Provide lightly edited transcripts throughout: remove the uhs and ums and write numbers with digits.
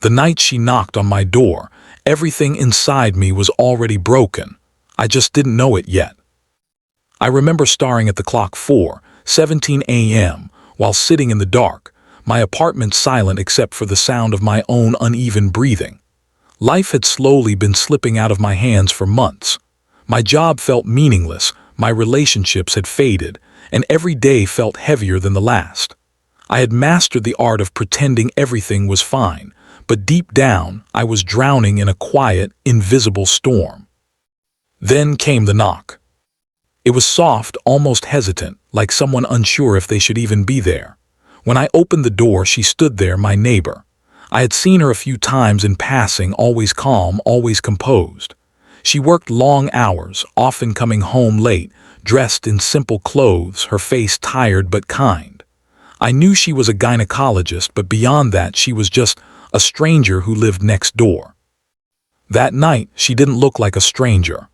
The night she knocked on my door, everything inside me was already broken. I just didn't know it yet. I remember staring at the clock 4:17 a.m. while sitting in the dark, my apartment silent except for the sound of my own uneven breathing. Life had slowly been slipping out of my hands for months. My job felt meaningless, my relationships had faded, and every day felt heavier than the last. I had mastered the art of pretending everything was fine, but deep down I was drowning in a quiet, invisible storm. Then came the knock. It was soft, almost hesitant, like someone unsure if they should even be there. When I opened the door, she stood there, my neighbor. I had seen her a few times in passing, always calm, always composed. She worked long hours, often coming home late, dressed in simple clothes, her face tired but kind. I knew she was a gynecologist, but beyond that, she was just a stranger who lived next door. That night, she didn't look like a stranger.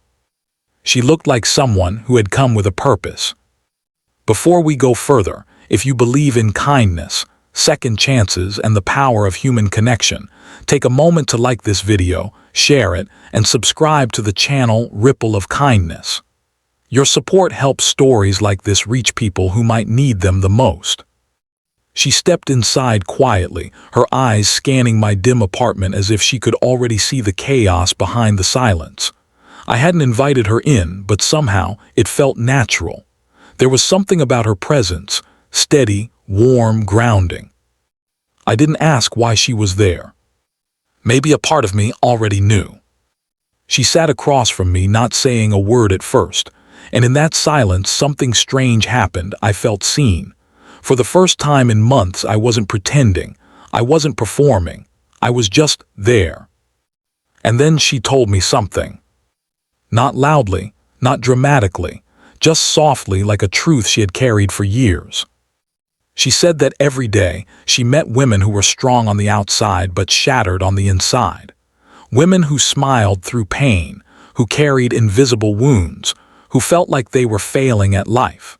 She looked like someone who had come with a purpose. Before we go further, if you believe in kindness, second chances, and the power of human connection, take a moment to like this video, share it, and subscribe to the channel Ripple of Kindness. Your support helps stories like this reach people who might need them the most. She stepped inside quietly, her eyes scanning my dim apartment as if she could already see the chaos behind the silence. I hadn't invited her in, but somehow it felt natural. There was something about her presence, steady, warm, grounding. I didn't ask why she was there. Maybe a part of me already knew. She sat across from me, not saying a word at first, and in that silence something strange happened. I felt seen. For the first time in months, I wasn't pretending. I wasn't performing. I was just there. And then she told me something. Not loudly, not dramatically, just softly, like a truth she had carried for years. She said that every day she met women who were strong on the outside but shattered on the inside. Women who smiled through pain, who carried invisible wounds, who felt like they were failing at life.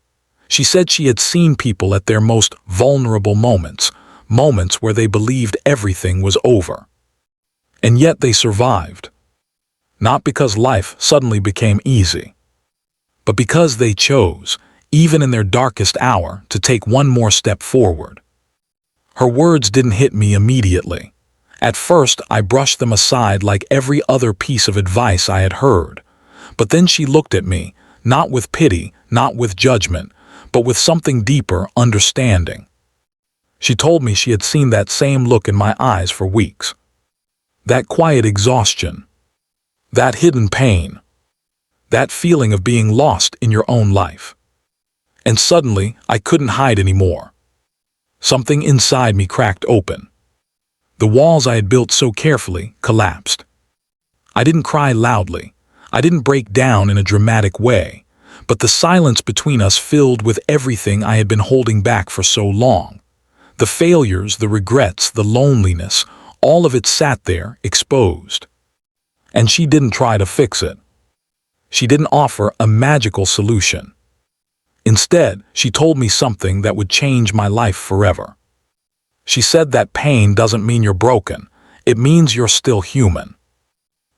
She said she had seen people at their most vulnerable moments, moments where they believed everything was over. And yet they survived. Not because life suddenly became easy, but because they chose, even in their darkest hour, to take one more step forward. Her words didn't hit me immediately. At first, I brushed them aside like every other piece of advice I had heard. But then she looked at me, not with pity, not with judgment, but with something deeper, understanding. She told me she had seen that same look in my eyes for weeks. That quiet exhaustion. That hidden pain. That feeling of being lost in your own life. And suddenly, I couldn't hide anymore. Something inside me cracked open. The walls I had built so carefully collapsed. I didn't cry loudly. I didn't break down in a dramatic way. But the silence between us filled with everything I had been holding back for so long. The failures, the regrets, the loneliness, all of it sat there, exposed. And she didn't try to fix it. She didn't offer a magical solution. Instead, she told me something that would change my life forever. She said that pain doesn't mean you're broken. It means you're still human.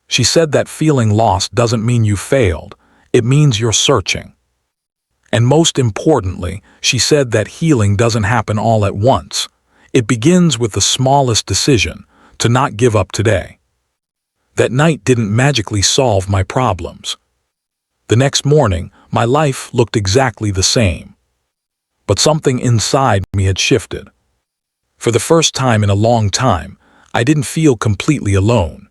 She said that feeling lost doesn't mean you failed. It means you're searching. And most importantly, she said that healing doesn't happen all at once. It begins with the smallest decision, to not give up today. That night didn't magically solve my problems. The next morning, my life looked exactly the same. But something inside me had shifted. For the first time in a long time, I didn't feel completely alone.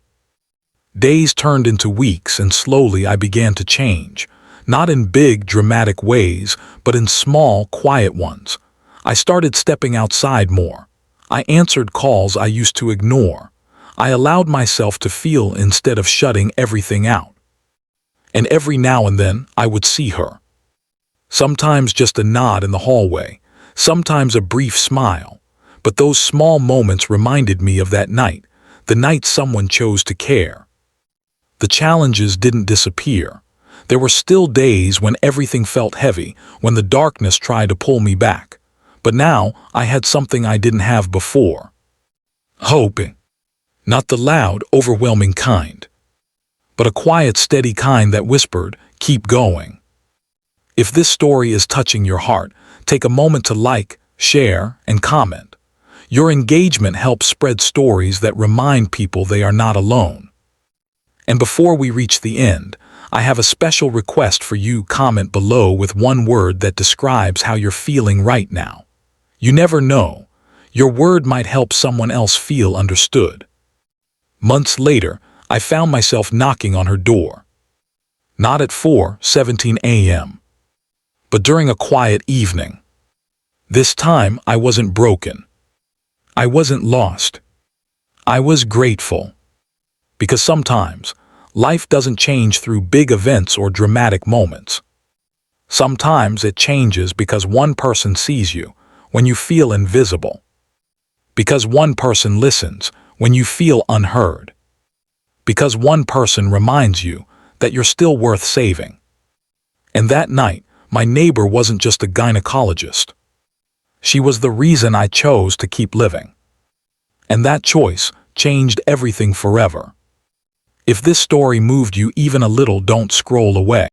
Days turned into weeks, and slowly I began to change. Not in big, dramatic ways, but in small, quiet ones. I started stepping outside more. I answered calls I used to ignore. I allowed myself to feel instead of shutting everything out. And every now and then, I would see her. Sometimes just a nod in the hallway, sometimes a brief smile. But those small moments reminded me of that night, the night someone chose to care. The challenges didn't disappear. There were still days when everything felt heavy, when the darkness tried to pull me back. But now, I had something I didn't have before. Hope. Not the loud, overwhelming kind, but a quiet, steady kind that whispered, "Keep going." If this story is touching your heart, take a moment to like, share, and comment. Your engagement helps spread stories that remind people they are not alone. And before we reach the end, I have a special request for you. Comment below with one word that describes how you're feeling right now. You never know. Your word might help someone else feel understood. Months later, I found myself knocking on her door. Not at 4:17 a.m., but during a quiet evening. This time, I wasn't broken. I wasn't lost. I was grateful. Because sometimes, life doesn't change through big events or dramatic moments. Sometimes it changes because one person sees you when you feel invisible. Because one person listens when you feel unheard. Because one person reminds you that you're still worth saving. And that night, my neighbor wasn't just a gynecologist. She was the reason I chose to keep living. And that choice changed everything forever. If this story moved you even a little, don't scroll away.